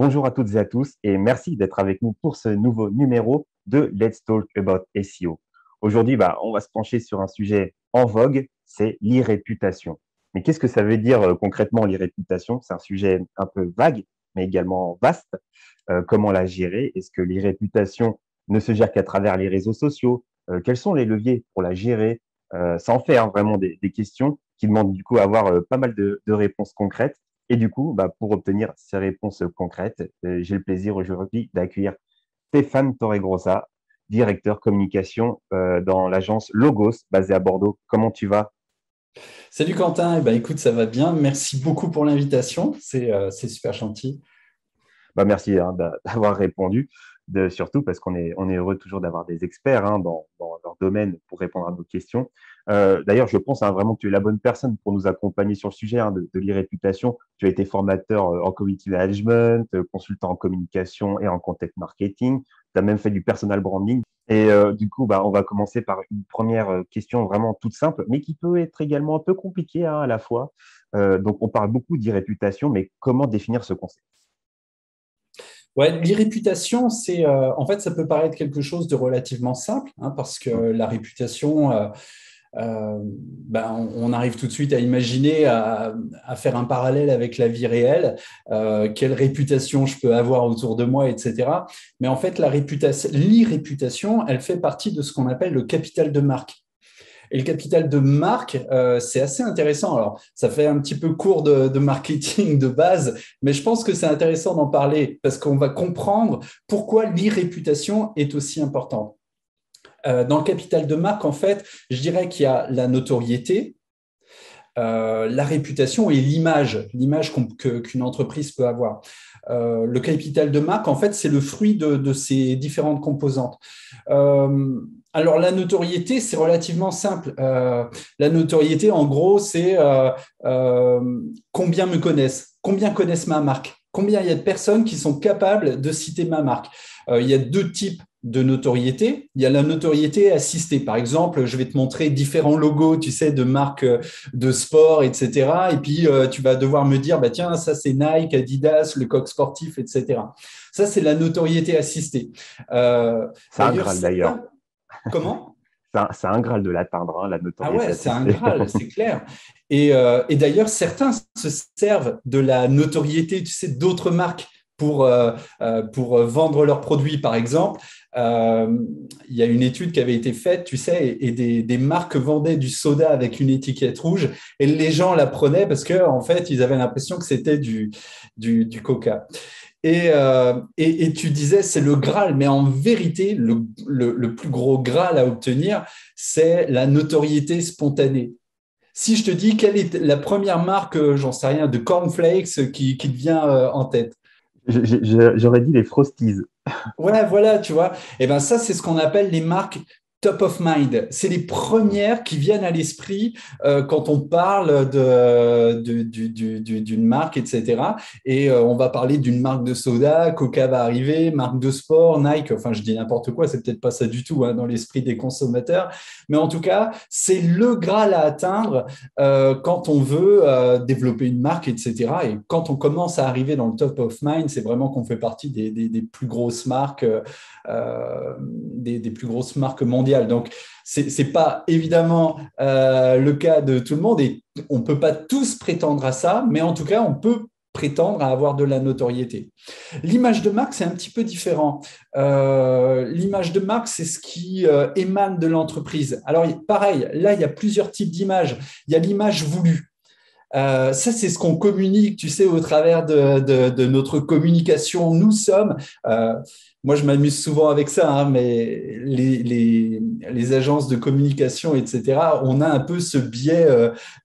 Bonjour à toutes et à tous et merci d'être avec nous pour ce nouveau numéro de Let's Talk About SEO. Aujourd'hui, on va se pencher sur un sujet en vogue, c'est l'e-réputation. Mais qu'est-ce que ça veut dire concrètement l'e-réputation? C'est un sujet un peu vague, mais également vaste. Comment la gérer? Est-ce que l'e-réputation ne se gère qu'à travers les réseaux sociaux? Quels sont les leviers pour la gérer? Ça en fait vraiment des questions qui demandent du coup à avoir pas mal de réponses concrètes. Et du coup, pour obtenir ces réponses concrètes, j'ai le plaisir aujourd'hui d'accueillir Stéphane Torregrossa, directeur communication dans l'agence Logos, basée à Bordeaux. Comment tu vas? Salut Quentin, écoute, ça va bien. Merci beaucoup pour l'invitation. C'est super gentil. Merci d'avoir répondu, surtout parce qu'on est heureux toujours d'avoir des experts dans leur domaine pour répondre à nos questions. D'ailleurs, je pense vraiment que tu es la bonne personne pour nous accompagner sur le sujet de l'e-réputation. Tu as été formateur en community management, consultant en communication et en content marketing. Tu as même fait du personal branding. Et du coup, on va commencer par une première question vraiment toute simple, mais qui peut être également un peu compliquée à la fois. Donc, on parle beaucoup d'e-réputation, mais comment définir ce concept? Ouais, l'irréputation, en fait, ça peut paraître quelque chose de relativement simple, hein, parce que la réputation, on arrive tout de suite à imaginer, à faire un parallèle avec la vie réelle, quelle réputation je peux avoir autour de moi, etc. Mais en fait, l'irréputation, elle fait partie de ce qu'on appelle le capital de marque. Et le capital de marque, c'est assez intéressant. Alors, ça fait un petit peu cours de marketing de base, mais je pense que c'est intéressant d'en parler parce qu'on va comprendre pourquoi l'e-réputation est aussi importante. Dans le capital de marque, en fait, je dirais qu'il y a la notoriété, la réputation et l'image qu'une entreprise peut avoir. Le capital de marque, en fait, c'est le fruit de ces différentes composantes. Alors, la notoriété, c'est relativement simple. La notoriété, en gros, c'est combien me connaissent, combien connaissent ma marque, combien il y a de personnes qui sont capables de citer ma marque. Il y a deux types de notoriété. Il y a la notoriété assistée. Par exemple, je vais te montrer différents logos, tu sais, de marques de sport, etc. Et puis, tu vas devoir me dire, tiens, ça, c'est Nike, Adidas, le coq sportif, etc. Ça, c'est la notoriété assistée. C'est un D'ailleurs, Graal d'ailleurs. certains… Comment? C'est un Graal de l'atteindre, la Ah notoriété ouais, c'est un assistée. Graal, c'est clair. Et d'ailleurs, certains se servent de la notoriété, tu sais, d'autres marques pour vendre leurs produits. Par exemple, euh, il y a une étude qui avait été faite, tu sais, et des marques vendaient du soda avec une étiquette rouge, et les gens la prenaient parce qu'en fait, ils avaient l'impression que c'était du Coca. Et tu disais, c'est le Graal, mais en vérité, le plus gros Graal à obtenir, c'est la notoriété spontanée. Si je te dis quelle est la première marque, j'en sais rien, de cornflakes qui te vient en tête. J'aurais dit les Frosties. Ouais, voilà, tu vois. Et ben ça, c'est ce qu'on appelle les marques top of mind. C'est les premières qui viennent à l'esprit quand on parle d'une marque, etc. Et on va parler d'une marque de soda, Coca va arriver, marque de sport, Nike, enfin je dis n'importe quoi, c'est peut-être pas ça du tout hein, dans l'esprit des consommateurs. Mais en tout cas, c'est le Graal à atteindre quand on veut développer une marque, etc. Et quand on commence à arriver dans le top of mind, c'est vraiment qu'on fait partie des plus grosses marques, des plus grosses marques mondiales. Donc, c'est pas évidemment le cas de tout le monde et on peut pas tous prétendre à ça, mais en tout cas, on peut prétendre à avoir de la notoriété. L'image de marque, c'est un petit peu différent. L'image de marque, c'est ce qui émane de l'entreprise. Alors, pareil, là, il y a plusieurs types d'images. Il y a l'image voulue. Ça, c'est ce qu'on communique, tu sais, au travers de notre communication. Nous sommes, moi je m'amuse souvent avec ça, hein, mais les agences de communication, etc., on a un peu ce biais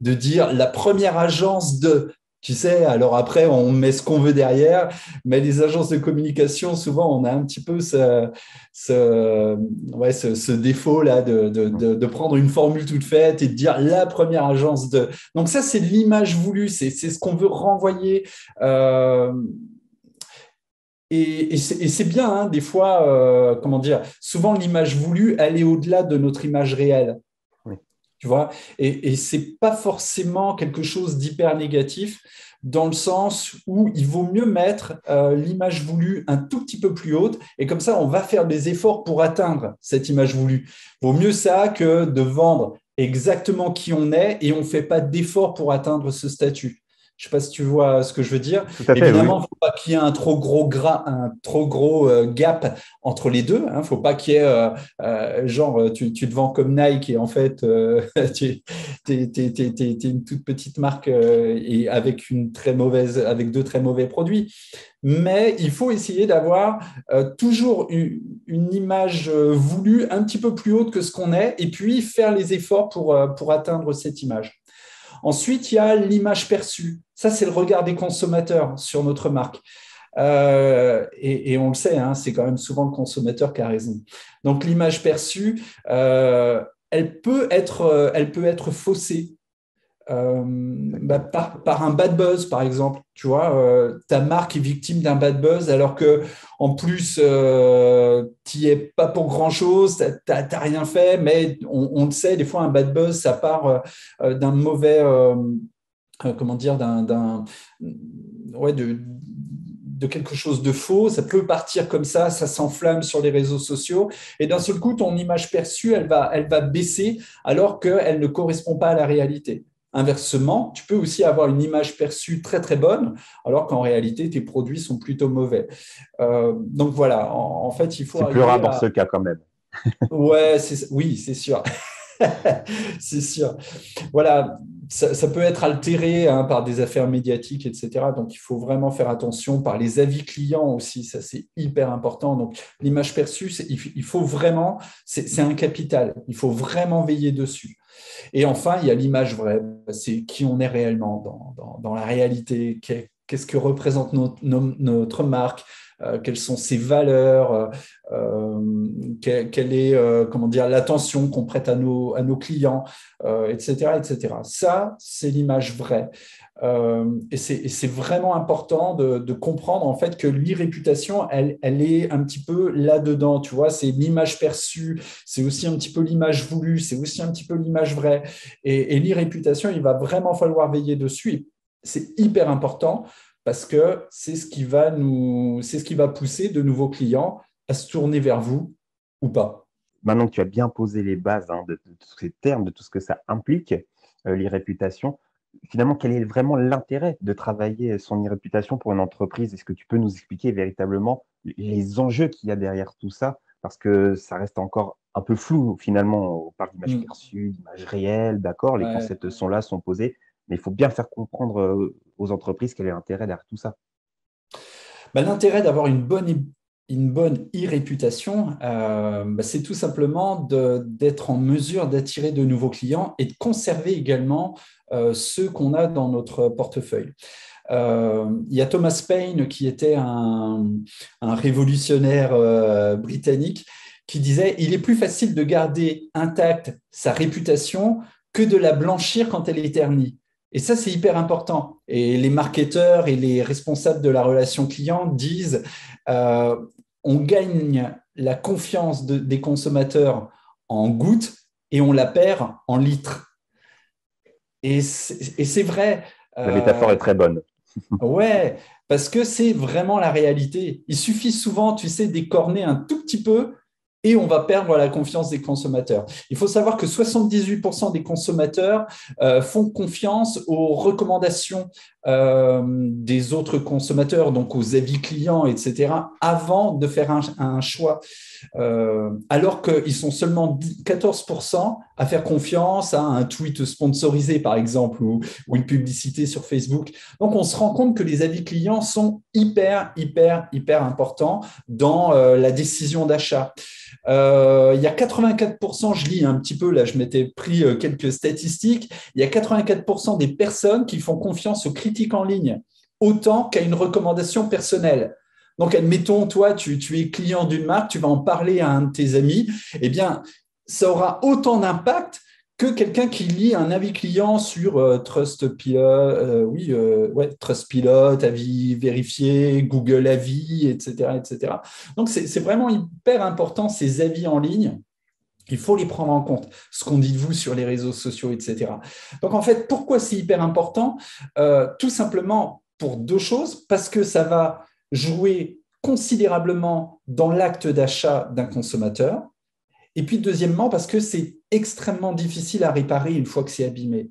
de dire la première agence de… Tu sais, alors après, on met ce qu'on veut derrière, mais les agences de communication, souvent, on a un petit peu ce défaut-là de prendre une formule toute faite et de dire la première agence de… Donc ça, c'est l'image voulue, c'est ce qu'on veut renvoyer. Euh, et c'est bien, hein, des fois, comment dire, souvent l'image voulue, elle est au-delà de notre image réelle. Oui. tu vois. Et ce n'est pas forcément quelque chose d'hyper négatif, dans le sens où il vaut mieux mettre l'image voulue un tout petit peu plus haute, et comme ça, on va faire des efforts pour atteindre cette image voulue. Vaut mieux ça que de vendre exactement qui on est et on ne fait pas d'efforts pour atteindre ce statut. Je ne sais pas si tu vois ce que je veux dire. Tout à fait, Évidemment, il oui. ne faut pas qu'il y ait un trop gros, un trop gros gap entre les deux. Il ne faut pas qu'il y ait, genre, tu te vends comme Nike et en fait, tu es une toute petite marque et avec, avec deux très mauvais produits. Mais il faut essayer d'avoir toujours une image voulue un petit peu plus haute que ce qu'on est et puis faire les efforts pour atteindre cette image. Ensuite, il y a l'image perçue. Ça, c'est le regard des consommateurs sur notre marque. Et on le sait, hein, c'est quand même souvent le consommateur qui a raison. Donc, l'image perçue, elle peut être faussée par un bad buzz, par exemple. Tu vois, ta marque est victime d'un bad buzz alors que en plus, tu n'y es pas pour grand-chose, tu n'as rien fait, mais on le sait, des fois, un bad buzz, ça part d'un mauvais, comment dire, ouais, de quelque chose de faux, ça peut partir comme ça s'enflamme sur les réseaux sociaux, et d'un seul coup, ton image perçue, elle va baisser alors qu'elle ne correspond pas à la réalité. Inversement, tu peux aussi avoir une image perçue très très bonne, alors qu'en réalité, tes produits sont plutôt mauvais. Donc voilà, en fait, il faut C'est plus rare arriver dans à… ce cas quand même. Ouais, oui, c'est sûr. C'est sûr. Voilà, ça peut être altéré hein, par des affaires médiatiques, etc. Donc, il faut vraiment faire attention par les avis clients aussi. Ça, c'est hyper important. Donc, l'image perçue, il faut vraiment, c'est un capital. Il faut vraiment veiller dessus. Et enfin, il y a l'image vraie. C'est qui on est réellement dans la réalité. Qu'est-ce que représente notre marque? Quelles sont ses valeurs, quelle est comment dire, l'attention qu'on prête à nos clients, etc., etc. Ça, c'est l'image vraie. Et c'est vraiment important de comprendre en fait que l'e-réputation, elle est un petit peu là-dedans, tu vois, c'est l'image perçue, c'est aussi un petit peu l'image voulue, c'est aussi un petit peu l'image vraie. Et l'e-réputation, il va vraiment falloir veiller dessus. C'est hyper important parce que c'est ce qui va pousser de nouveaux clients à se tourner vers vous ou pas. Maintenant que tu as bien posé les bases de tous ces termes, de tout ce que ça implique, l'e-réputation, finalement, quel est vraiment l'intérêt de travailler son e-réputation pour une entreprise? Est-ce que tu peux nous expliquer véritablement les enjeux qu'il y a derrière tout ça? Parce que ça reste encore un peu flou, finalement. On parle d'image Mm. perçue, d'image réelle, d'accord, les Ouais. concepts sont là, sont posés, mais il faut bien faire comprendre aux entreprises quel est l'intérêt derrière tout ça. Ben, l'intérêt d'avoir une bonne e-réputation, c'est tout simplement d'être en mesure d'attirer de nouveaux clients et de conserver également ceux qu'on a dans notre portefeuille. Il y a Thomas Paine qui était un révolutionnaire britannique qui disait il est plus facile de garder intacte sa réputation que de la blanchir quand elle est ternie. Et ça, c'est hyper important. Et les marketeurs et les responsables de la relation client disent euh, on gagne la confiance des consommateurs en gouttes et on la perd en litres. Et c'est vrai. La métaphore est très bonne. Ouais, parce que c'est vraiment la réalité. Il suffit souvent, tu sais, d'écorner un tout petit peu et on va perdre la confiance des consommateurs. Il faut savoir que 78% des consommateurs font confiance aux recommandations des autres consommateurs, donc aux avis clients, etc., avant de faire un choix. Alors qu'ils sont seulement 14% à faire confiance à un tweet sponsorisé, par exemple, ou une publicité sur Facebook. Donc, on se rend compte que les avis clients sont hyper, hyper, hyper importants dans la décision d'achat. Il y a 84%, je lis un petit peu, là je m'étais pris quelques statistiques, il y a 84% des personnes qui font confiance aux critiques en ligne, autant qu'à une recommandation personnelle. Donc, admettons, toi, tu es client d'une marque, tu vas en parler à un de tes amis, eh bien, ça aura autant d'impact que quelqu'un qui lit un avis client sur Trustpilot, ouais, Trustpilot, avis vérifié, Google Avis, etc., etc. Donc, c'est vraiment hyper important, ces avis en ligne. Il faut les prendre en compte, ce qu'on dit de vous sur les réseaux sociaux, etc. Donc, en fait, pourquoi c'est hyper important? Tout simplement pour deux choses, parce que ça va jouer considérablement dans l'acte d'achat d'un consommateur. Et puis, deuxièmement, parce que c'est extrêmement difficile à réparer une fois que c'est abîmé.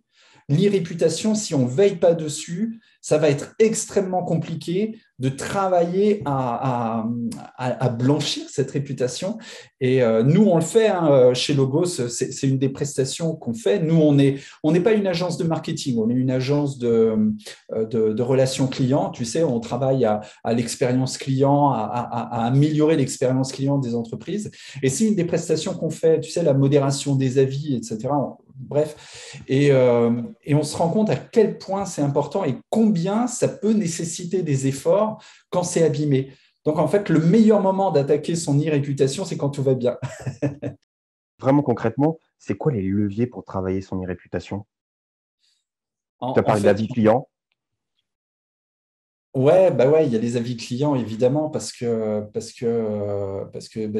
L'e-réputation, si on ne veille pas dessus, ça va être extrêmement compliqué de travailler à blanchir cette réputation. Et nous, on le fait hein, chez Logos, c'est une des prestations qu'on fait. Nous, on n'est pas une agence de marketing, on est une agence de relations clients. Tu sais, on travaille à l'expérience client, à améliorer l'expérience client des entreprises. Et c'est une des prestations qu'on fait, tu sais, la modération des avis, etc. Bref, et on se rend compte à quel point c'est important et combien ça peut nécessiter des efforts quand c'est abîmé. Donc, en fait, le meilleur moment d'attaquer son e-réputation, c'est quand tout va bien. Vraiment concrètement, c'est quoi les leviers pour travailler son e-réputation? Tu as En parlé fait, d'avis client. ouais, bah ouais, il y a les avis clients évidemment parce que bah,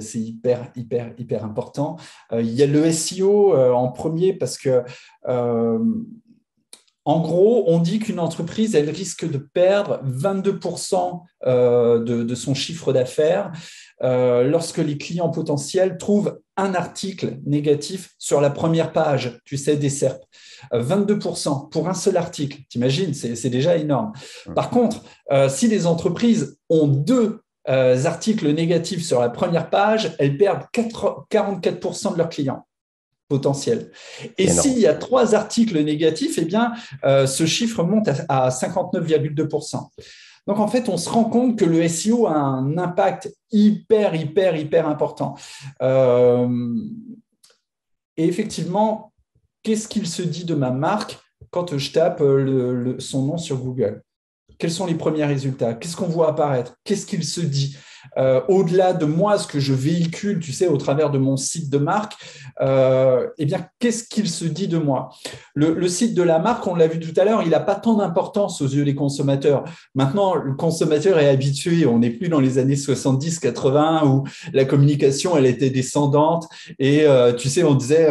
c'est hyper important. Il y a le SEO en premier parce que euh, en gros, on dit qu'une entreprise, elle risque de perdre 22% de son chiffre d'affaires lorsque les clients potentiels trouvent un article négatif sur la première page, tu sais, des SERP. 22% pour un seul article, t'imagines, c'est déjà énorme. Par contre, si les entreprises ont deux articles négatifs sur la première page, elles perdent 44% de leurs clients potentiels. Et C'est énorme. s'il y a trois articles négatifs, eh bien, ce chiffre monte à 59,2%. Donc, en fait, on se rend compte que le SEO a un impact hyper important. Et effectivement, qu'est-ce qu'il se dit de ma marque quand je tape son nom sur Google? Quels sont les premiers résultats? Qu'est-ce qu'on voit apparaître? Qu'est-ce qu'il se dit? Au-delà de moi, ce que je véhicule, tu sais, au travers de mon site de marque, eh bien, qu'est-ce qu'il se dit de moi? Le site de la marque, on l'a vu tout à l'heure, il n'a pas tant d'importance aux yeux des consommateurs. Maintenant, le consommateur est habitué, on n'est plus dans les années 70-80 où la communication, elle était descendante et tu sais, on disait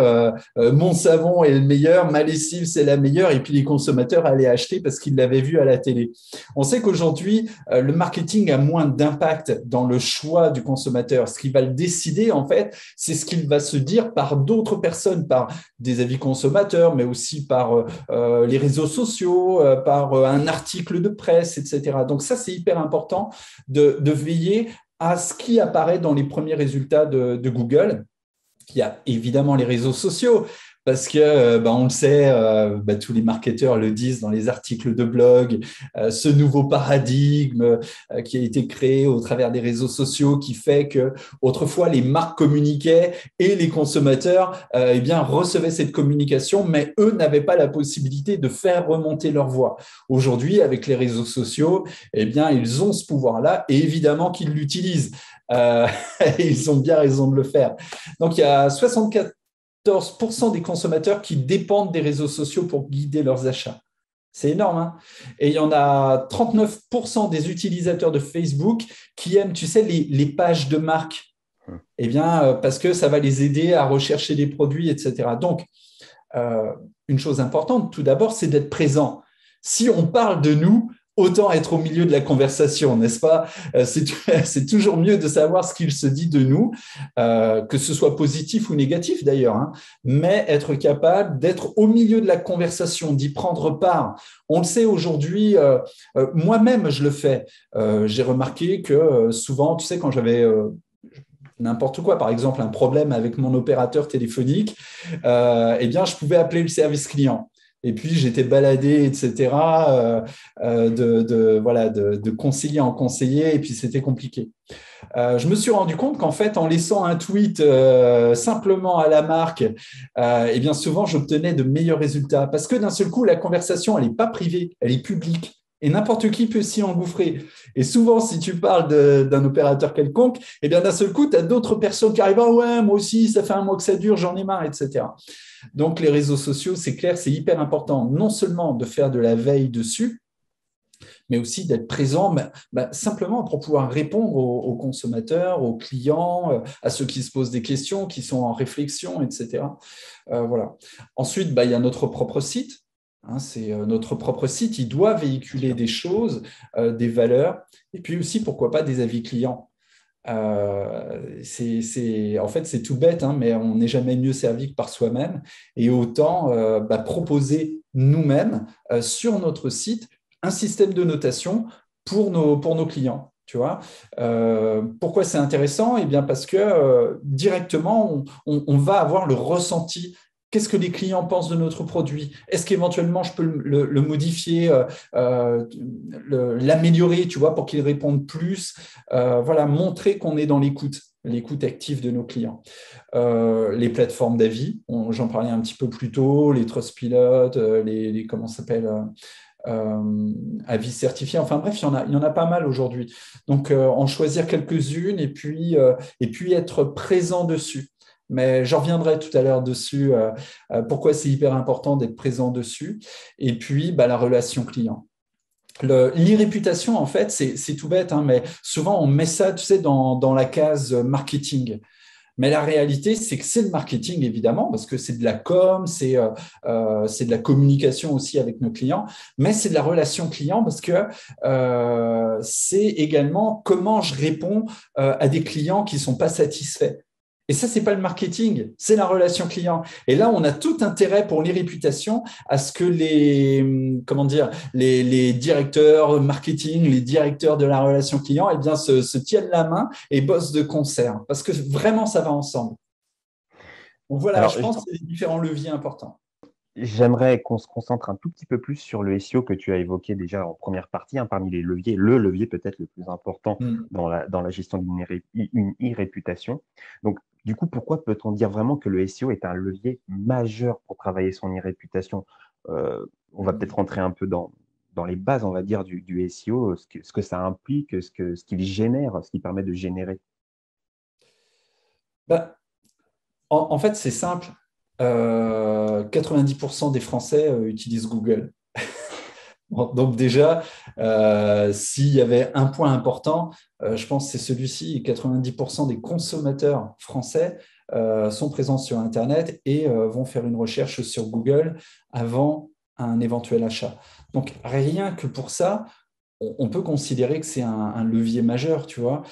mon savon est le meilleur, ma lessive, c'est la meilleure, et puis les consommateurs allaient acheter parce qu'ils l'avaient vu à la télé. On sait qu'aujourd'hui, le marketing a moins d'impact dans le choix du consommateur. Ce qui va le décider, en fait, c'est ce qu'il va se dire par d'autres personnes, par des avis consommateurs, mais aussi par les réseaux sociaux, par un article de presse, etc. Donc ça, c'est hyper important de veiller à ce qui apparaît dans les premiers résultats de Google. Il y a évidemment les réseaux sociaux, parce que, on le sait, tous les marketeurs le disent dans les articles de blog, ce nouveau paradigme qui a été créé au travers des réseaux sociaux qui fait que autrefois les marques communiquaient et les consommateurs recevaient cette communication, mais eux n'avaient pas la possibilité de faire remonter leur voix. Aujourd'hui, avec les réseaux sociaux, ils ont ce pouvoir-là et évidemment qu'ils l'utilisent. Ils ont bien raison de le faire. Donc, il y a 74% des consommateurs qui dépendent des réseaux sociaux pour guider leurs achats. C'est énorme, hein? Et il y en a 39% des utilisateurs de Facebook qui aiment, tu sais, les pages de marque. Parce que ça va les aider à rechercher des produits, etc. Donc, une chose importante, tout d'abord, c'est d'être présent. Si on parle de nous, autant être au milieu de la conversation, n'est-ce pas? C'est toujours mieux de savoir ce qu'il se dit de nous, que ce soit positif ou négatif d'ailleurs, hein, mais être capable d'être au milieu de la conversation, d'y prendre part. On le sait aujourd'hui, moi-même je le fais. J'ai remarqué que souvent, tu sais, quand j'avais n'importe quoi, par exemple un problème avec mon opérateur téléphonique, je pouvais appeler le service client. Et puis, j'étais baladé, etc., de conseiller en conseiller, et puis c'était compliqué. Je me suis rendu compte qu'en fait, en laissant un tweet simplement à la marque, souvent, j'obtenais de meilleurs résultats. Parce que d'un seul coup, la conversation, elle n'est pas privée, elle est publique. Et n'importe qui peut s'y engouffrer. Et souvent, si tu parles d'un opérateur quelconque, d'un seul coup, tu as d'autres personnes qui arrivent « Ah ouais, moi aussi, ça fait un mois que ça dure, j'en ai marre, etc. » Donc, les réseaux sociaux, c'est clair, c'est hyper important, non seulement de faire de la veille dessus, mais aussi d'être présent simplement pour pouvoir répondre aux consommateurs, aux clients, à ceux qui se posent des questions, qui sont en réflexion, etc. Voilà. Ensuite, il y a notre propre site. Hein, c'est notre propre site, il doit véhiculer des choses, des valeurs, et puis aussi, pourquoi pas, des avis clients. En fait, c'est tout bête, hein, mais on n'est jamais mieux servi que par soi-même. Et autant proposer nous-mêmes sur notre site un système de notation pour nos clients. Tu vois, pourquoi c'est intéressant? Eh bien, parce que directement, on va avoir le ressenti. Qu'est-ce que les clients pensent de notre produit? Est-ce qu'éventuellement, je peux le modifier, l'améliorer, tu vois, pour qu'ils répondent plus? Voilà, montrer qu'on est dans l'écoute active de nos clients. Les plateformes d'avis, j'en parlais un petit peu plus tôt, les Trustpilot, comment ça s'appelle, avis certifiés. Enfin bref, il y en a pas mal aujourd'hui. Donc, en choisir quelques-unes et puis être présent dessus. Mais j'en reviendrai tout à l'heure dessus, pourquoi c'est hyper important d'être présent dessus. Et puis, la relation client. L'e-réputation, en fait, c'est tout bête, hein, mais souvent on met ça, tu sais, dans la case marketing. Mais la réalité, c'est que c'est le marketing, évidemment, parce que c'est de la com, c'est de la communication aussi avec nos clients, mais c'est de la relation client parce que c'est également comment je réponds à des clients qui ne sont pas satisfaits. Et ça, ce n'est pas le marketing, c'est la relation client. Et là, on a tout intérêt pour les réputations à ce que les directeurs marketing, les directeurs de la relation client, eh bien, se tiennent la main et bossent de concert. Parce que vraiment, ça va ensemble. Donc voilà, Alors, je pense que c'est des différents leviers importants. j'aimerais qu'on se concentre un tout petit peu plus sur le SEO que tu as évoqué déjà en première partie, hein, parmi les leviers, le levier peut-être le plus important dans la gestion d'une e-réputation. Donc, du coup, pourquoi peut-on dire vraiment que le SEO est un levier majeur pour travailler son e-réputation? On va peut-être rentrer un peu dans les bases, on va dire, du SEO, ce que ça implique, ce qu'il génère, ce qui permet de générer. En fait, c'est simple. 90% des Français utilisent Google. Donc déjà, s'il y avait un point important, je pense que c'est celui-ci. 90% des consommateurs français sont présents sur Internet et vont faire une recherche sur Google avant un éventuel achat. Donc rien que pour ça, on peut considérer que c'est un levier majeur, tu vois.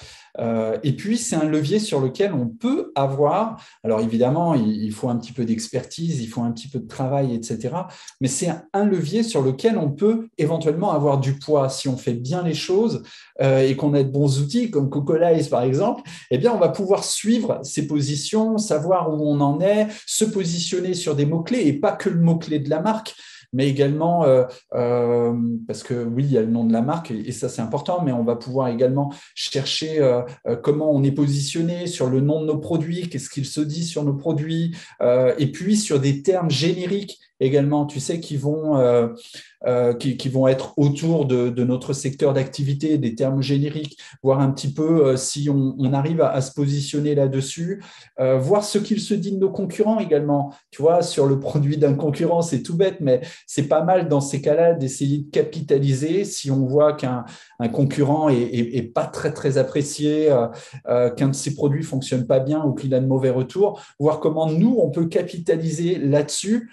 Et puis, c'est un levier sur lequel on peut avoir, alors évidemment, il faut un petit peu d'expertise, il faut un petit peu de travail, etc. Mais c'est un levier sur lequel on peut éventuellement avoir du poids. Si on fait bien les choses et qu'on a de bons outils, comme Cocolize par exemple, eh bien, on va pouvoir suivre ses positions, savoir où on en est, se positionner sur des mots-clés et pas que le mot-clé de la marque, mais également, parce que oui, il y a le nom de la marque, et ça c'est important, mais on va pouvoir également chercher comment on est positionné sur le nom de nos produits, qu'est-ce qu'il se dit sur nos produits, et puis sur des termes génériques également, tu sais, qui vont être autour de notre secteur d'activité, des termes génériques, voir un petit peu si on arrive à se positionner là-dessus, voir ce qu'il se dit de nos concurrents également. Tu vois, sur le produit d'un concurrent, c'est tout bête, mais c'est pas mal dans ces cas-là d'essayer de capitaliser si on voit qu'un concurrent est pas très, très apprécié, qu'un de ses produits fonctionne pas bien ou qu'il a de mauvais retours, voir comment nous, on peut capitaliser là-dessus.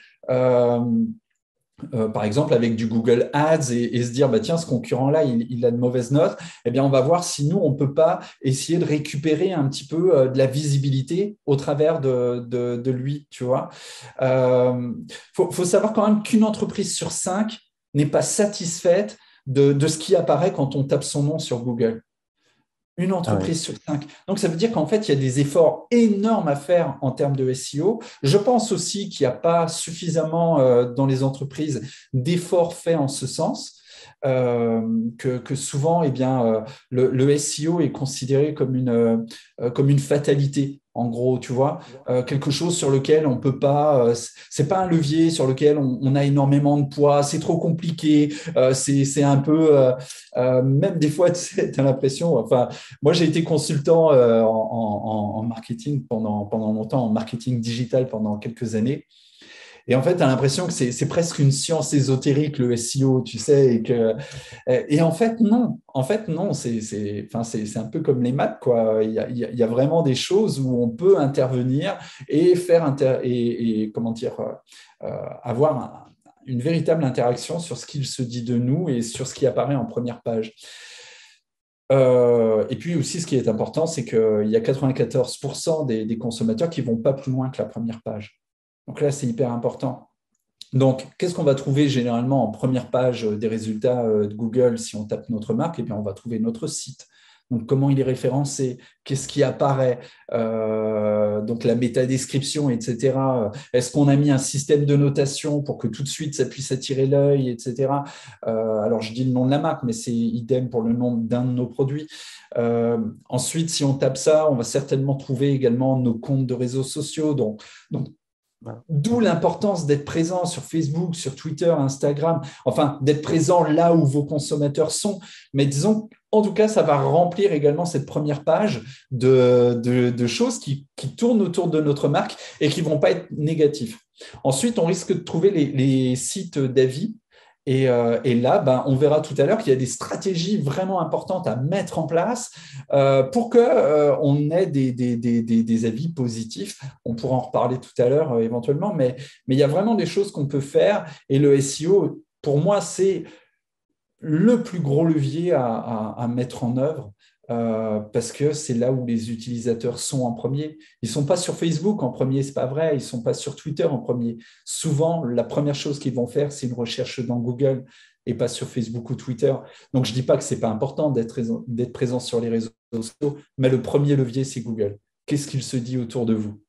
Par exemple avec du Google Ads et se dire tiens, ce concurrent-là, il a de mauvaises notes, eh bien, on va voir si nous, on ne peut pas essayer de récupérer un petit peu de la visibilité au travers de lui, tu vois. Faut savoir quand même qu'une entreprise sur 5 n'est pas satisfaite de ce qui apparaît quand on tape son nom sur Google. Une entreprise sur 5. Donc, ça veut dire qu'en fait, il y a des efforts énormes à faire en termes de SEO. Je pense aussi qu'il n'y a pas suffisamment dans les entreprises d'efforts faits en ce sens. Que souvent, eh bien, le SEO est considéré comme une fatalité. En gros, tu vois, quelque chose sur lequel on peut pas, c'est pas un levier sur lequel on a énormément de poids, c'est trop compliqué, c'est un peu, même des fois, tu as l'impression, enfin, moi j'ai été consultant en marketing pendant longtemps, en marketing digital pendant quelques années. Et en fait, tu as l'impression que c'est presque une science ésotérique, le SEO, tu sais, et en fait, non. En fait, non, enfin, c'est un peu comme les maths, quoi. Il y a vraiment des choses où on peut intervenir et comment dire, avoir une véritable interaction sur ce qu'il se dit de nous et sur ce qui apparaît en première page. Et puis aussi, ce qui est important, c'est qu'il y a 94% des consommateurs qui ne vont pas plus loin que la première page. Donc là, c'est hyper important. Donc, qu'est-ce qu'on va trouver généralement en première page des résultats de Google si on tape notre marque? Eh bien, on va trouver notre site. Donc, comment il est référencé? Qu'est-ce qui apparaît? Donc, la métadescription, etc. Est-ce qu'on a mis un système de notation pour que tout de suite, ça puisse attirer l'œil, etc. Alors, je dis le nom de la marque, mais c'est idem pour le nom d'un de nos produits. Ensuite, si on tape ça, on va certainement trouver également nos comptes de réseaux sociaux. Donc d'où l'importance d'être présent sur Facebook, sur Twitter, Instagram, enfin d'être présent là où vos consommateurs sont. Mais disons, en tout cas, ça va remplir également cette première page de choses qui tournent autour de notre marque et qui ne vont pas être négatifs. Ensuite, on risque de trouver les sites d'avis. Et là, on verra tout à l'heure qu'il y a des stratégies vraiment importantes à mettre en place pour qu'on ait des avis positifs. On pourra en reparler tout à l'heure éventuellement, mais il y a vraiment des choses qu'on peut faire. Et le SEO, pour moi, c'est le plus gros levier à mettre en œuvre parce que c'est là où les utilisateurs sont en premier. Ils ne sont pas sur Facebook en premier, ce n'est pas vrai. Ils ne sont pas sur Twitter en premier. Souvent, la première chose qu'ils vont faire, c'est une recherche dans Google et pas sur Facebook ou Twitter. Donc, je ne dis pas que ce n'est pas important d'être présent sur les réseaux sociaux, mais le premier levier, c'est Google. Qu'est-ce qu'il se dit autour de vous?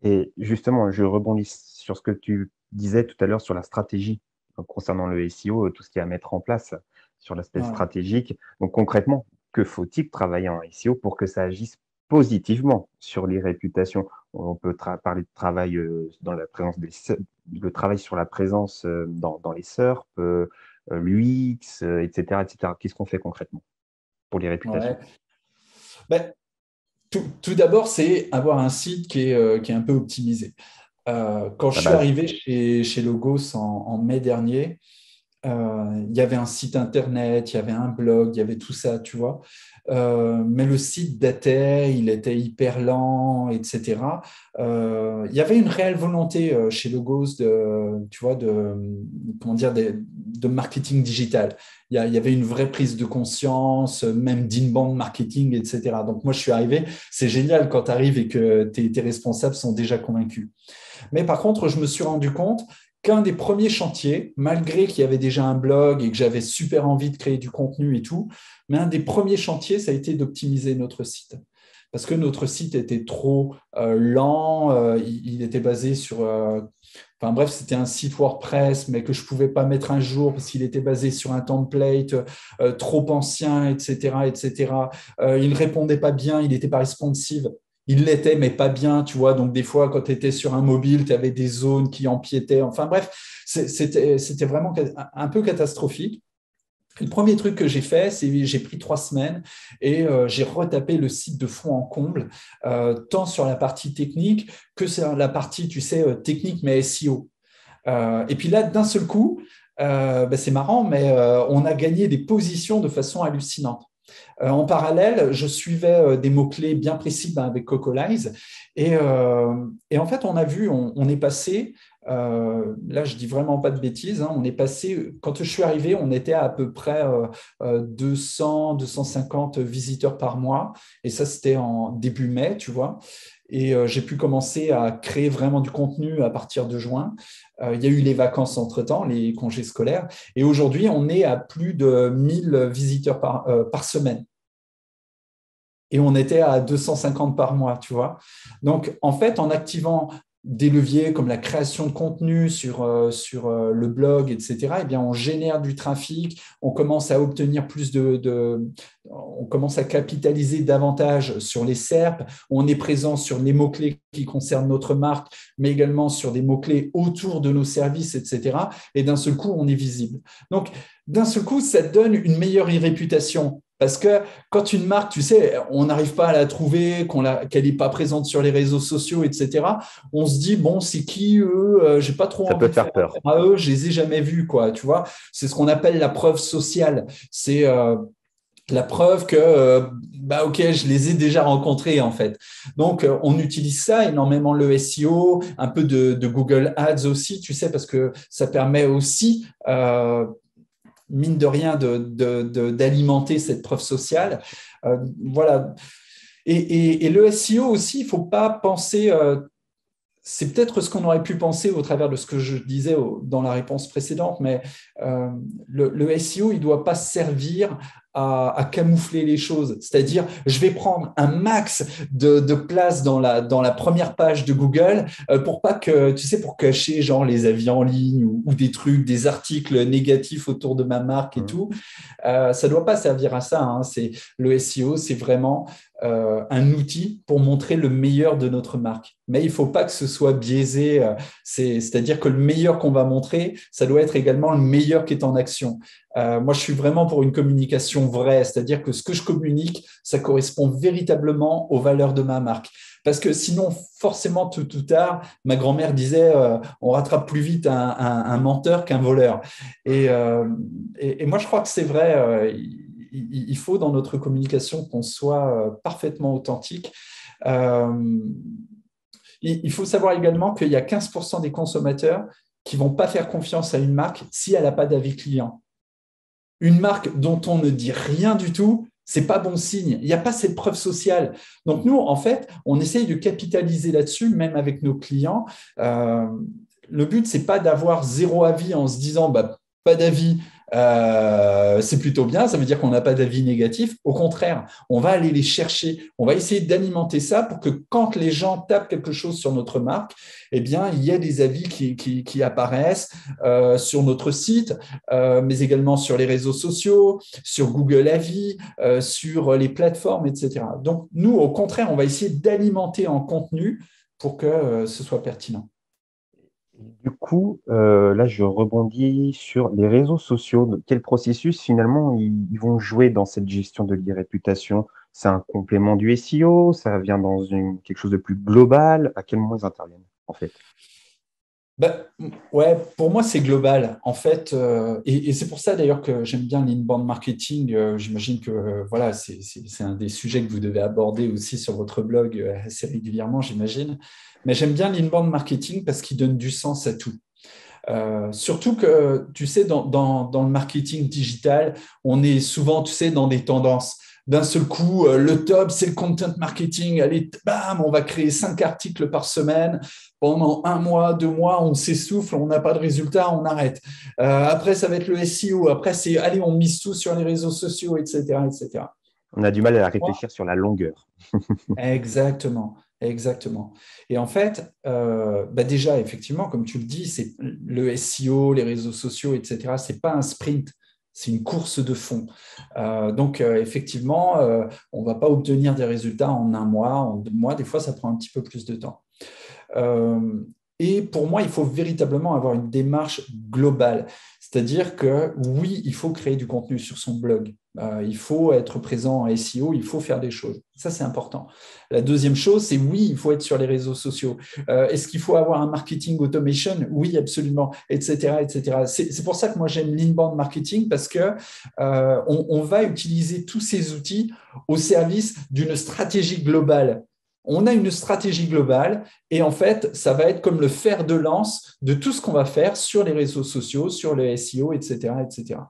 Et justement, je rebondis sur ce que tu disais tout à l'heure sur la stratégie concernant le SEO, tout ce qu'il y a à mettre en place sur l'aspect Voilà. stratégique. Donc concrètement, que faut-il travailler en SEO pour que ça agisse positivement sur les réputations? On peut parler de travail dans la présence le travail sur la présence dans les SERP, l'UX, etc., etc. Qu'est-ce qu'on fait concrètement pour les réputations? Ouais. Ben, tout d'abord, c'est avoir un site qui est un peu optimisé. Quand je La suis base. arrivé chez Logos en mai dernier, il y avait un site internet, il y avait un blog, il y avait tout ça, tu vois. Mais le site datait, il était hyper lent, etc. Il y avait une réelle volonté chez Logos tu vois, comment dire, de marketing digital. Il y avait une vraie prise de conscience, même d'inbound marketing, etc. Donc moi, je suis arrivé, c'est génial quand tu arrives et que tes responsables sont déjà convaincus. Mais par contre, je me suis rendu compte qu'un des premiers chantiers, malgré qu'il y avait déjà un blog et que j'avais super envie de créer du contenu et tout, mais un des premiers chantiers, ça a été d'optimiser notre site. Parce que notre site était trop lent, il était basé sur... enfin bref, c'était un site WordPress, mais que je ne pouvais pas mettre un jour parce qu'il était basé sur un template trop ancien, etc. etc. Il ne répondait pas bien, il n'était pas responsive. Il l'était, mais pas bien, tu vois. Donc, des fois, quand tu étais sur un mobile, tu avais des zones qui empiétaient. Enfin, bref, c'était vraiment un peu catastrophique. Le premier truc que j'ai fait, c'est j'ai pris 3 semaines et j'ai retapé le site de fond en comble, tant sur la partie technique que sur la partie, tu sais, technique, mais SEO. Et puis là, d'un seul coup, c'est marrant, mais on a gagné des positions de façon hallucinante. En parallèle, je suivais des mots-clés bien précis avec Cocolize. Et en fait, on a vu, on est passé, là je dis vraiment pas de bêtises, hein, on est passé, quand je suis arrivé, on était à peu près 200, 250 visiteurs par mois. Et ça, c'était en début mai, tu vois. Et j'ai pu commencer à créer vraiment du contenu à partir de juin. Il y a eu les vacances entre-temps, les congés scolaires. Et aujourd'hui, on est à plus de 1000 visiteurs par semaine. Et on était à 250 par mois, tu vois. Donc, en fait, en activant des leviers comme la création de contenu sur le blog, etc., eh bien, on génère du trafic, on commence à obtenir on commence à capitaliser davantage sur les SERP, on est présent sur les mots-clés qui concernent notre marque, mais également sur des mots-clés autour de nos services, etc. Et d'un seul coup, on est visible. Donc, d'un seul coup, ça donne une meilleure réputation Parce que quand une marque, tu sais, on n'arrive pas à la trouver, qu'elle n'est pas présente sur les réseaux sociaux, etc., on se dit, bon, c'est qui eux? J'ai pas trop Ça peut envie de faire faire peur. affaire à eux, je les ai jamais vus, quoi, tu vois. C'est ce qu'on appelle la preuve sociale. C'est la preuve que, ok, je les ai déjà rencontrés, en fait. Donc, on utilise ça énormément, le SEO, un peu de Google Ads aussi, tu sais, parce que ça permet aussi mine de rien, d'alimenter cette preuve sociale. Voilà. Et le SEO aussi, il ne faut pas penser, c'est peut-être ce qu'on aurait pu penser au travers de ce que je disais dans la réponse précédente, mais le SEO, il ne doit pas servir à camoufler les choses. C'est-à-dire, je vais prendre un max de place dans la première page de Google pour pas que, tu sais, pour cacher genre les avis en ligne ou des trucs, des articles négatifs autour de ma marque et Mhm. tout. Ça ne doit pas servir à ça. Hein. Le SEO, c'est vraiment un outil pour montrer le meilleur de notre marque. Mais il ne faut pas que ce soit biaisé. C'est-à-dire que le meilleur qu'on va montrer, ça doit être également le meilleur qui est en action. Moi, je suis vraiment pour une communication vraie, c'est-à-dire que ce que je communique, ça correspond véritablement aux valeurs de ma marque. Parce que sinon, forcément, tôt ou tard, ma grand-mère disait on rattrape plus vite un menteur qu'un voleur. Et moi, je crois que c'est vrai. Il faut dans notre communication qu'on soit parfaitement authentique. Euh, il faut savoir également qu'il y a 15% des consommateurs qui ne vont pas faire confiance à une marque si elle n'a pas d'avis client. Une marque dont on ne dit rien du tout, c'est pas bon signe. Il n'y a pas cette preuve sociale. Donc nous, en fait, on essaye de capitaliser là-dessus, même avec nos clients. Le but, c'est pas d'avoir zéro avis en se disant pas d'avis. C'est plutôt bien, ça veut dire qu'on n'a pas d'avis négatif. Au contraire, on va aller les chercher, on va essayer d'alimenter ça pour que quand les gens tapent quelque chose sur notre marque, eh bien, il y ait des avis qui apparaissent sur notre site, mais également sur les réseaux sociaux, sur Google Avis, sur les plateformes, etc. Donc, nous, au contraire, on va essayer d'alimenter en contenu pour que ce soit pertinent. Du coup, là, je rebondis sur les réseaux sociaux. Quel processus, finalement, ils vont jouer dans cette gestion de l'e-réputation? C'est un complément du SEO? Ça vient dans quelque chose de plus global? À quel moment ils interviennent, en fait? Ben, ouais, pour moi, c'est global. En fait, et c'est pour ça d'ailleurs que j'aime bien l'inbound marketing. J'imagine que voilà, c'est un des sujets que vous devez aborder aussi sur votre blog assez régulièrement, j'imagine. Mais j'aime bien l'inbound marketing parce qu'il donne du sens à tout. Surtout que, tu sais, dans le marketing digital, on est souvent, tu sais, dans des tendances. D'un seul coup, le top, c'est le content marketing. Allez, bam, on va créer 5 articles par semaine. Pendant 1 mois, 2 mois, on s'essouffle, on n'a pas de résultat, on arrête. Après, ça va être le SEO. Après, c'est, allez, on mise tout sur les réseaux sociaux, etc., etc. On a du mal à réfléchir sur la longueur. Exactement, exactement. Et en fait, déjà, effectivement, comme tu le dis, c'est le SEO, les réseaux sociaux, etc. C'est pas un sprint, c'est une course de fond. Donc, effectivement, on va pas obtenir des résultats en 1 mois, en 2 mois. Des fois, ça prend un petit peu plus de temps. Euh, et pour moi, il faut véritablement avoir une démarche globale. C'est-à-dire que oui, il faut créer du contenu sur son blog. Il faut être présent en SEO, il faut faire des choses. Ça, c'est important. La deuxième chose, c'est oui, il faut être sur les réseaux sociaux. Est-ce qu'il faut avoir un marketing automation? Oui, absolument, etc., etc. C'est pour ça que moi, j'aime l'inbound marketing parce que on va utiliser tous ces outils au service d'une stratégie globale. On a une stratégie globale et en fait, ça va être comme le fer de lance de tout ce qu'on va faire sur les réseaux sociaux, sur le SEO, etc., etc.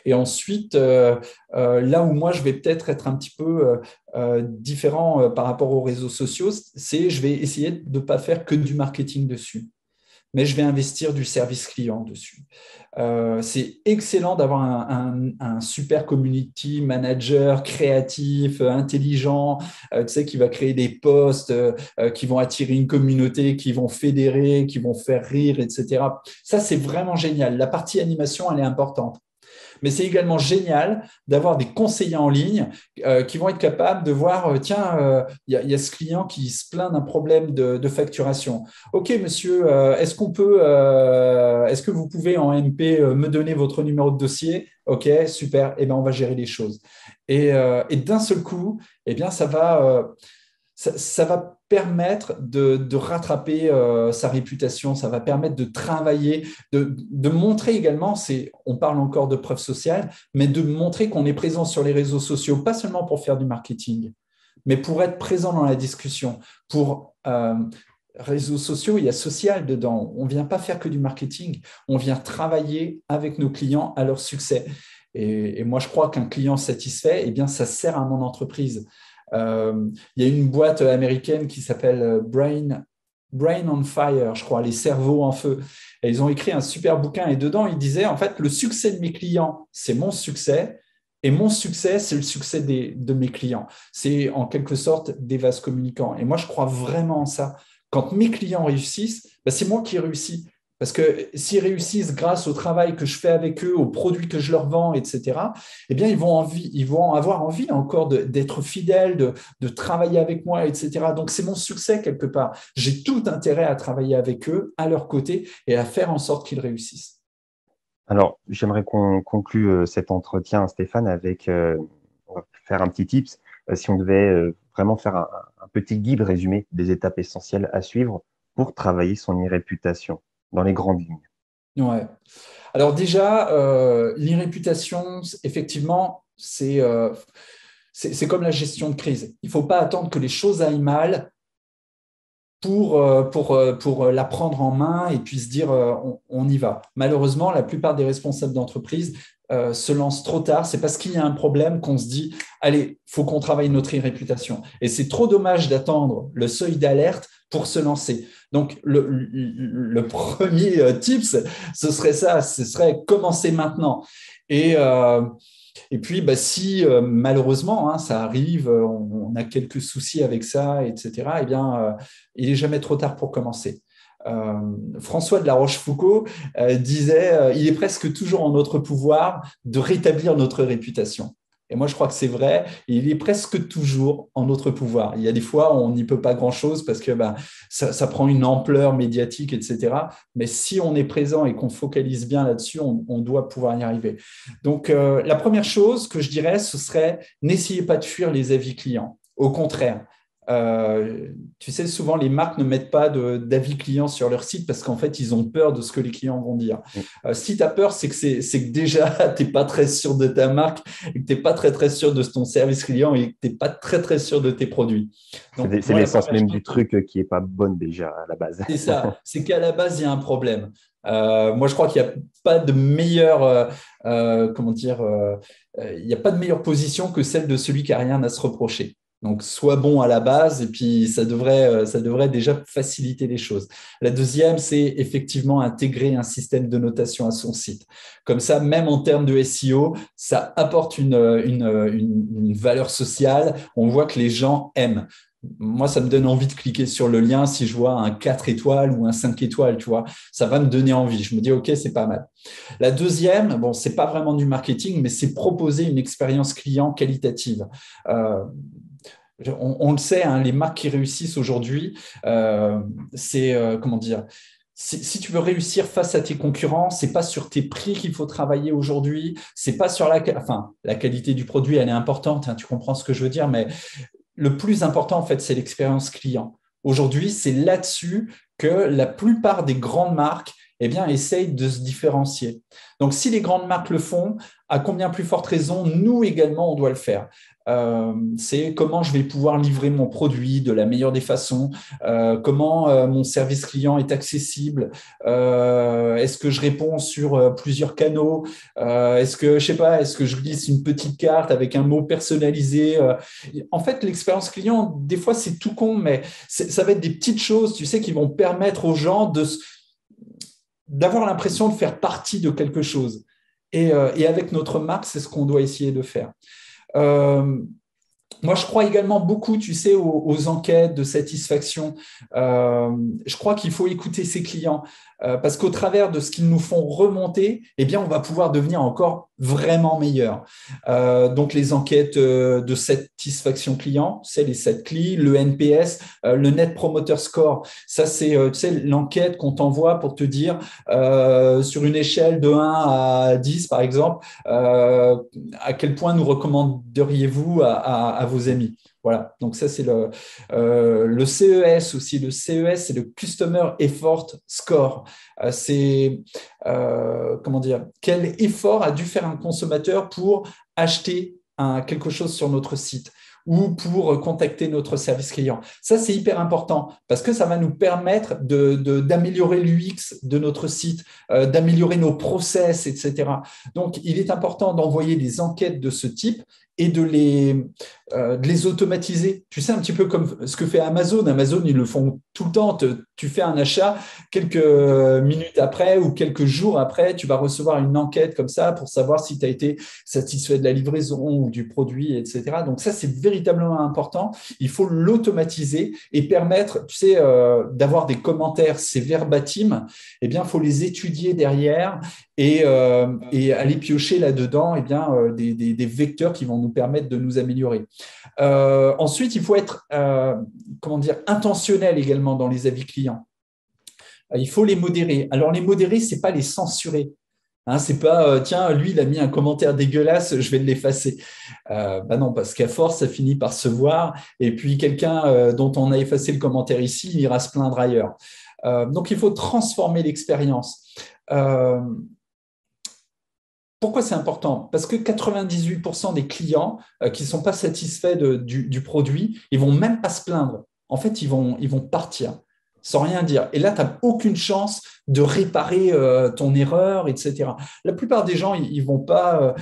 Et ensuite, là où moi, je vais peut-être être un petit peu différent par rapport aux réseaux sociaux, c'est je vais essayer de ne pas faire que du marketing dessus, mais je vais investir du service client dessus. C'est excellent d'avoir un super community manager créatif, intelligent, tu sais, qui va créer des posts qui vont attirer une communauté, qui vont fédérer, qui vont faire rire, etc. Ça, c'est vraiment génial. La partie animation, elle est importante. Mais c'est également génial d'avoir des conseillers en ligne qui vont être capables de voir, tiens, y a ce client qui se plaint d'un problème de facturation. OK, monsieur, est-ce que vous pouvez en MP me donner votre numéro de dossier? OK, super, eh bien, on va gérer les choses. Et d'un seul coup, eh bien, ça va permettre de rattraper sa réputation, ça va permettre de travailler, de montrer également, on parle encore de preuve sociale, mais de montrer qu'on est présent sur les réseaux sociaux, pas seulement pour faire du marketing, mais pour être présent dans la discussion. Pour réseaux sociaux, il y a social dedans. On ne vient pas faire que du marketing, on vient travailler avec nos clients à leur succès. Et moi, je crois qu'un client satisfait, eh bien, ça sert à mon entreprise. Il y a une boîte américaine qui s'appelle Brain on Fire, je crois, les cerveaux en feu. Et ils ont écrit un super bouquin et dedans, ils disaient, en fait, le succès de mes clients, c'est mon succès. Et mon succès, c'est le succès de mes clients. C'est en quelque sorte des vases communicants. Et moi, je crois vraiment en ça. Quand mes clients réussissent, c'est moi qui réussis. Parce que s'ils réussissent grâce au travail que je fais avec eux, aux produits que je leur vends, etc., eh bien, ils vont avoir envie encore d'être fidèles, de travailler avec moi, etc. Donc, c'est mon succès quelque part. J'ai tout intérêt à travailler avec eux, à leur côté, et à faire en sorte qu'ils réussissent. Alors, j'aimerais qu'on conclue cet entretien, Stéphane, avec, on va faire un petit tips, si on devait vraiment faire un petit guide résumé des étapes essentielles à suivre pour travailler son e-réputation dans les grandes lignes. Ouais. Alors déjà, l'irréputation, effectivement, c'est comme la gestion de crise. Il ne faut pas attendre que les choses aillent mal pour la prendre en main et puis se dire on y va. Malheureusement, la plupart des responsables d'entreprise se lancent trop tard. C'est parce qu'il y a un problème qu'on se dit allez, il faut qu'on travaille notre réputation. Et c'est trop dommage d'attendre le seuil d'alerte pour se lancer. Donc, le premier tips, ce serait ça, ce serait commencer maintenant. Et puis, si malheureusement, ça arrive, on a quelques soucis avec ça, etc., eh bien, il n'est jamais trop tard pour commencer. François de la Rochefoucauld disait il est presque toujours en notre pouvoir de rétablir notre réputation. Et moi, je crois que c'est vrai. Il est presque toujours en notre pouvoir. Il y a des fois où on n'y peut pas grand-chose parce que ça prend une ampleur médiatique, etc. Mais si on est présent et qu'on focalise bien là-dessus, on doit pouvoir y arriver. Donc, la première chose que je dirais, ce serait n'essayez pas de fuir les avis clients. Au contraire, tu sais, souvent les marques ne mettent pas d'avis clients sur leur site parce qu'en fait, ils ont peur de ce que les clients vont dire. Si tu as peur, c'est que déjà, tu n'es pas très sûr de ta marque et que tu n'es pas très, très sûr de ton service client et que tu n'es pas très, très sûr de tes produits. C'est l'essence même du truc qui n'est pas bonne déjà à la base. C'est ça, c'est qu'à la base, il y a un problème. Moi, je crois qu'il n'y a pas de meilleure, il n'y a pas de meilleure position que celle de celui qui n'a rien à se reprocher. Donc, sois bon à la base et puis ça devrait déjà faciliter les choses. La deuxième, c'est effectivement intégrer un système de notation à son site. Comme ça, même en termes de SEO, ça apporte une valeur sociale. On voit que les gens aiment. Moi, ça me donne envie de cliquer sur le lien si je vois un 4 étoiles ou un 5 étoiles, tu vois. Ça va me donner envie. Je me dis, OK, c'est pas mal. La deuxième, bon, c'est pas vraiment du marketing, mais c'est proposer une expérience client qualitative. On le sait, hein, les marques qui réussissent aujourd'hui, comment dire, si tu veux réussir face à tes concurrents, c'est pas sur tes prix qu'il faut travailler aujourd'hui, c'est pas sur la qualité du produit, elle est importante, hein, tu comprends ce que je veux dire, mais le plus important, en fait, c'est l'expérience client. Aujourd'hui, c'est là-dessus que la plupart des grandes marques essayent de se différencier. Donc, si les grandes marques le font, à combien plus forte raison, nous également, on doit le faire. C'est comment je vais pouvoir livrer mon produit de la meilleure des façons, comment mon service client est accessible, est-ce que je réponds sur plusieurs canaux, est-ce que je glisse une petite carte avec un mot personnalisé. En fait, l'expérience client, des fois, c'est tout con, mais ça va être des petites choses, tu sais, qui vont permettre aux gens d'avoir l'impression de faire partie de quelque chose. Et avec notre marque, c'est ce qu'on doit essayer de faire. Moi, je crois également beaucoup, tu sais, aux enquêtes de satisfaction. Je crois qu'il faut écouter ses clients parce qu'au travers de ce qu'ils nous font remonter, eh bien, on va pouvoir devenir encore vraiment meilleur. Donc, les enquêtes de satisfaction client, c'est les 7 CLI, le NPS, le Net Promoter Score. Ça, c'est tu sais, l'enquête qu'on t'envoie pour te dire sur une échelle de 1 à 10, par exemple, à quel point nous recommanderiez-vous à vos amis. Voilà, donc ça c'est le CES aussi. Le CES, c'est le Customer Effort Score. C'est comment dire, quel effort a dû faire un consommateur pour acheter quelque chose sur notre site ou pour contacter notre service client. Ça, c'est hyper important parce que ça va nous permettre d'améliorer l'UX de notre site, d'améliorer nos process, etc. Donc, il est important d'envoyer des enquêtes de ce type et de les automatiser. Tu sais, un petit peu comme ce que fait Amazon. Amazon, ils le font tout le temps. Tu fais un achat, quelques minutes après ou quelques jours après, tu vas recevoir une enquête comme ça pour savoir si tu as été satisfait de la livraison ou du produit, etc. Donc ça, c'est véritablement important. Il faut l'automatiser et permettre, tu sais, d'avoir des commentaires, c'est verbatim. Eh bien, il faut les étudier derrière et aller piocher là-dedans des vecteurs qui vont nous permettre de nous améliorer. Ensuite, il faut être comment dire, intentionnel également dans les avis clients. Il faut les modérer. Alors, les modérer, ce n'est pas les censurer. Hein, c'est pas, tiens, lui, il a mis un commentaire dégueulasse, je vais l'effacer. Bah non, parce qu'à force, ça finit par se voir. Et puis, quelqu'un dont on a effacé le commentaire ici, il ira se plaindre ailleurs. Donc, il faut transformer l'expérience. Pourquoi c'est important? Parce que 98% des clients qui ne sont pas satisfaits du produit, ils ne vont même pas se plaindre. En fait, ils vont partir sans rien dire. Et là, tu n'as aucune chance de réparer ton erreur, etc. La plupart des gens, ils vont pas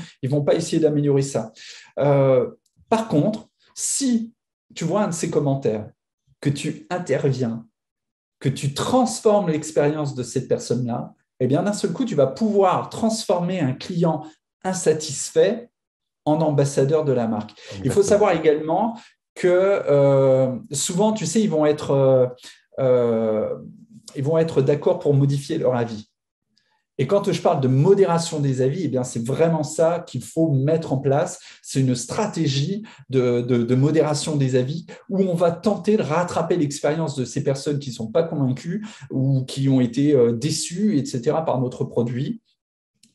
essayer d'améliorer ça. Par contre, si tu vois un de ces commentaires, que tu interviens, que tu transformes l'expérience de cette personne-là, eh bien, d'un seul coup, tu vas pouvoir transformer un client insatisfait en ambassadeur de la marque. Exactement. Il faut savoir également que souvent, tu sais, ils vont être d'accord pour modifier leur avis. Et quand je parle de modération des avis, eh bien, c'est vraiment ça qu'il faut mettre en place. C'est une stratégie de modération des avis où on va tenter de rattraper l'expérience de ces personnes qui ne sont pas convaincues ou qui ont été déçues, etc., par notre produit.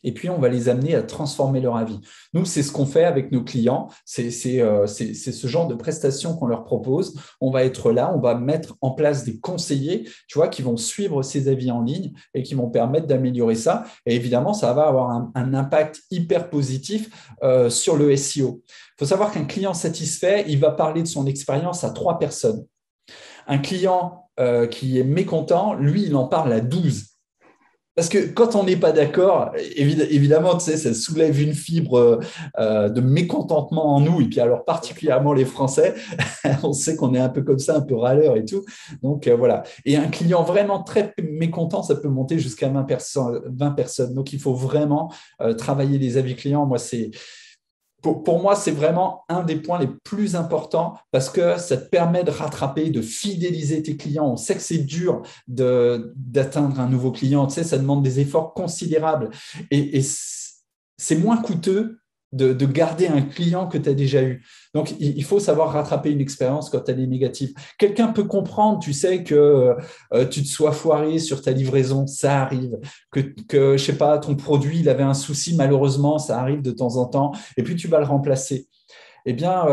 Et puis, on va les amener à transformer leur avis. Nous, c'est ce qu'on fait avec nos clients. C'est ce genre de prestations qu'on leur propose. On va être là, on va mettre en place des conseillers, tu vois, qui vont suivre ces avis en ligne et qui vont permettre d'améliorer ça. Et évidemment, ça va avoir un impact hyper positif sur le SEO. Il faut savoir qu'un client satisfait, il va parler de son expérience à 3 personnes. Un client qui est mécontent, lui, il en parle à 12. Parce que quand on n'est pas d'accord, évidemment, tu sais, ça soulève une fibre de mécontentement en nous, et puis alors particulièrement les Français, on sait qu'on est un peu comme ça, un peu râleur et tout. Donc voilà. Et un client vraiment très mécontent, ça peut monter jusqu'à 20 personnes. Donc il faut vraiment travailler les avis clients. Moi, pour moi, c'est vraiment un des points les plus importants parce que ça te permet de rattraper, de fidéliser tes clients. On sait que c'est dur d'atteindre un nouveau client. Tu sais, ça demande des efforts considérables et c'est moins coûteux de garder un client que tu as déjà eu. Donc, il faut savoir rattraper une expérience quand elle est négative. Quelqu'un peut comprendre, tu sais, que tu te sois foiré sur ta livraison, ça arrive. Que je sais pas, ton produit, il avait un souci, malheureusement, ça arrive de temps en temps, et puis tu vas le remplacer. Eh bien,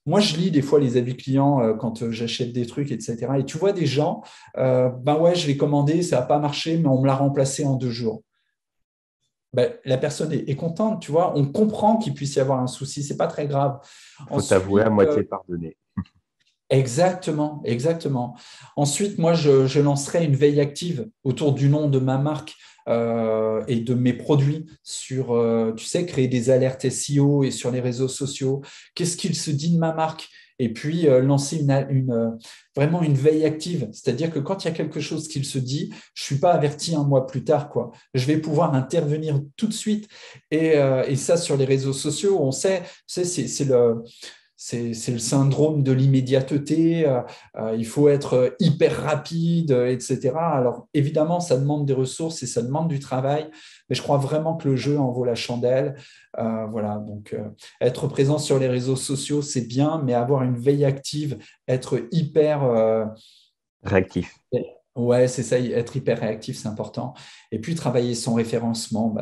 moi, je lis des fois les avis clients quand j'achète des trucs, etc. Et tu vois des gens, ben ouais, je l'ai commandé, ça n'a pas marché, mais on me l'a remplacé en 2 jours. Ben, la personne est contente, tu vois, on comprend qu'il puisse y avoir un souci, c'est pas très grave. Il faut t'avouer à moitié pardonné. Exactement, exactement. Ensuite, moi, je lancerai une veille active autour du nom de ma marque et de mes produits sur, tu sais, créer des alertes SEO et sur les réseaux sociaux. Qu'est-ce qu'il se dit de ma marque? Et puis, lancer vraiment une veille active. C'est-à-dire que quand il y a quelque chose qu'il se dit, je ne suis pas averti un mois plus tard, quoi. Je vais pouvoir intervenir tout de suite. Et ça, sur les réseaux sociaux, on sait, c'est c'est le syndrome de l'immédiateté, il faut être hyper rapide, etc. Alors évidemment, ça demande des ressources et ça demande du travail, mais je crois vraiment que le jeu en vaut la chandelle. Voilà, donc être présent sur les réseaux sociaux, c'est bien, mais avoir une veille active, être hyper... Réactif. ouais, c'est ça, être hyper réactif, c'est important. Et puis travailler son référencement,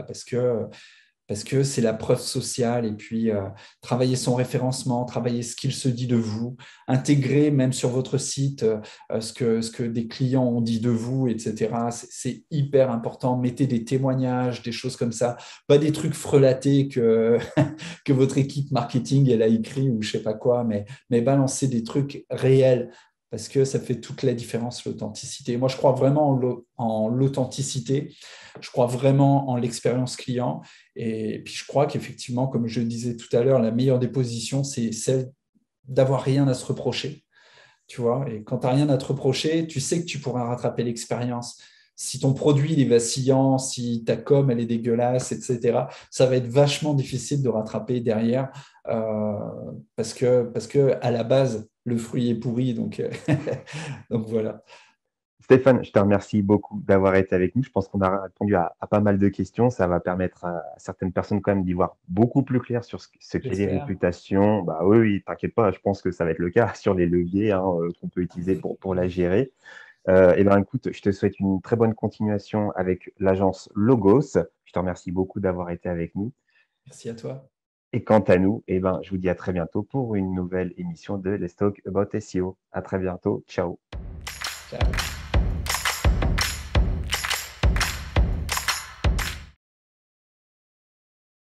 parce que c'est la preuve sociale, et puis travailler son référencement, travailler ce qu'il se dit de vous, intégrer même sur votre site ce que des clients ont dit de vous, etc. C'est hyper important. Mettez des témoignages, des choses comme ça, pas des trucs frelatés que votre équipe marketing elle a écrit ou je sais pas quoi, mais balancer des trucs réels. Parce que ça fait toute la différence, l'authenticité. Moi, je crois vraiment en l'authenticité. Je crois vraiment en l'expérience client. Et puis, je crois qu'effectivement, comme je le disais tout à l'heure, la meilleure des positions, c'est celle d'avoir rien à se reprocher. Tu vois, et quand tu n'as rien à te reprocher, tu sais que tu pourras rattraper l'expérience. Si ton produit il est vacillant, si ta com elle est dégueulasse, etc., ça va être vachement difficile de rattraper derrière euh, parce que à la base, le fruit est pourri. Donc, donc voilà. Stéphane, je te remercie beaucoup d'avoir été avec nous. Je pense qu'on a répondu à pas mal de questions. Ça va permettre à certaines personnes quand même d'y voir beaucoup plus clair sur ce qu'est les J'espère. réputations. Bah oui, oui, t'inquiète pas, je pense que ça va être le cas sur les leviers hein, qu'on peut utiliser pour la gérer. Et ben écoute, je te souhaite une très bonne continuation avec l'agence Logos. Je te remercie beaucoup d'avoir été avec nous. Merci à toi. Et quant à nous, eh ben, je vous dis à très bientôt pour une nouvelle émission de Let's Talk About SEO. À très bientôt. Ciao. Ciao.